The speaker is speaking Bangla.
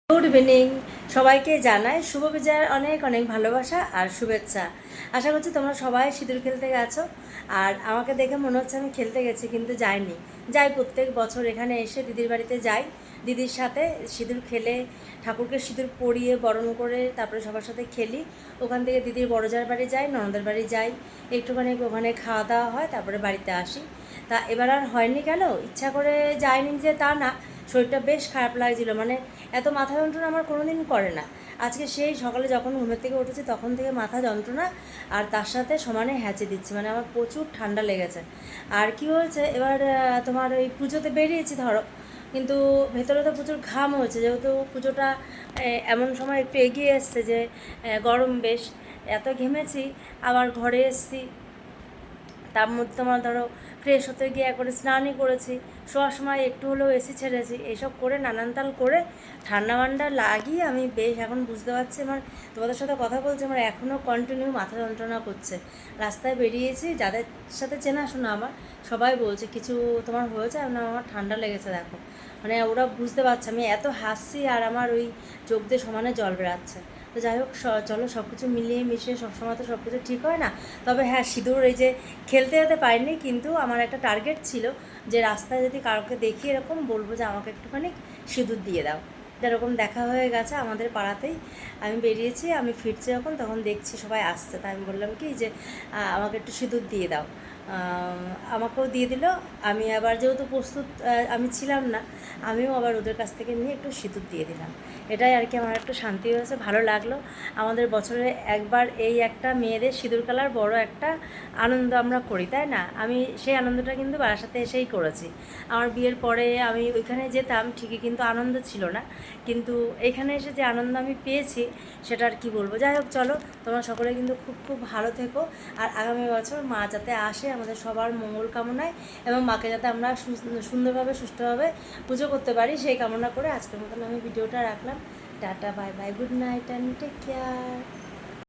গুড ইভিনিং, সবাইকে জানাই শুভ বিজয়ের অনেক অনেক ভালোবাসা আর শুভেচ্ছা। আশা করছি তোমরা সবাই সিঁদুর খেলতে গেছো। আর আমাকে দেখে মনে হচ্ছে আমি খেলতে গেছি, কিন্তু যাইনি। যাই প্রত্যেক বছর এখানে এসে দিদির বাড়িতে যাই, দিদির সাথে সিঁদুর খেলে ঠাকুরকে সিঁদুর পরিয়ে বরণ করে তারপরে সবার সাথে খেলি। ওখান থেকে দিদির বড়জার বাড়ি যাই, ননদের বাড়ি যাই, একটুখানি ওখানে খাওয়া দাওয়া হয়, তারপরে বাড়িতে আসি। তা এবার আর হয়নি কেন, ইচ্ছা করে যায়নি যে তা না, শরীরটা বেশ খারাপ লাগছিল। মানে এত মাথা যন্ত্রণা আমার কোনো দিন করে না। আজকে সেই সকালে যখন ঘুমের থেকে উঠেছি তখন থেকে মাথা যন্ত্রণা, আর তার সাথে সমানে হ্যাঁচে দিচ্ছি, মানে আমার প্রচুর ঠান্ডা লেগেছে। আর কি হয়েছে এবার, তোমার ওই পুজোতে বেরিয়েছি ধরো, কিন্তু ভেতরে তো প্রচুর ঘাম হয়েছে, যেহেতু পুজোটা এমন সময় একটু এগিয়ে এসছে যে গরম বেশ, এত ঘেমেছি। আবার ঘরে এসছি, তার মধ্যে তোমার ধরো ফ্রেশ হতে গিয়ে একবারে স্নানই করেছি, শোয়ার সময় একটু হলেও এসি ছেড়েছি, এসব করে নানান তাল করে ঠান্ডা মান্ডা লাগিয়ে আমি বেশ এখন বুঝতে পারছি আমার, তোমাদের সাথে কথা বলছি, আমার এখনও কন্টিনিউ মাথা যন্ত্রণা করছে। রাস্তায় বেরিয়েছি, যাদের সাথে চেনাশোনা আমার সবাই বলছে কিছু তোমার হয়েছে, আমার ঠান্ডা লেগেছে দেখো। মানে ওরা বুঝতে পারছে আমি এত হাসছি আর আমার ওই চোখ দিয়ে সমানে জল বেরাচ্ছে। তো যাই হোক, চলো সব কিছু মিলিয়ে মিশিয়ে সবসময় তো সব কিছু ঠিক হয় না। তবে হ্যাঁ, সিঁদুর এই যে খেলতে যেতে পারিনি, কিন্তু আমার একটা টার্গেট ছিল যে রাস্তায় যদি কাউকে দেখি এরকম বলবো যে আমাকে একটুখানি সিঁদুর দিয়ে দাও। এরকম দেখা হয়ে গেছে আমাদের পাড়াতেই। আমি বেরিয়েছি, আমি ফিরছি যখন তখন দেখছি সবাই আসছে, তাই আমি বললাম কি যে আমাকে একটু সিঁদুর দিয়ে দাও। আমাকেও দিয়ে দিল। আমি আবার যেহেতু প্রস্তুত আমি ছিলাম না, আমিও আবার ওদের কাছ থেকে নিয়ে একটু সিঁদুর দিয়ে দিলাম। এটাই আর কি, আমার একটু শান্তি হয়েছে, ভালো লাগলো। আমাদের বছরে একবার এই একটা মেয়েদের সিঁদুর খেলার বড় একটা আনন্দ আমরা করি, তাই না? আমি সেই আনন্দটা কিন্তু বারাসাতে এসেই করেছি। আমার বিয়ের পরে আমি ওইখানে যেতাম ঠিকই, কিন্তু আনন্দ ছিল না। কিন্তু এখানে এসে যে আনন্দ আমি পেয়েছি সেটা আর কি বলবো। যাই হোক, চলো তোমরা সকলে কিন্তু খুব খুব ভালো থেকো। আর আগামী বছর মা যাতে আসে আমাদের সবার মঙ্গল কামনায়, এবং মাকে যাতে আমরা সুন্দরভাবে সুষ্ঠুভাবে পুজো করতে পারি সেই কামনা করে আজকের মতন আমি ভিডিওটা রাখলাম। Tata, bye bye, good night and take care.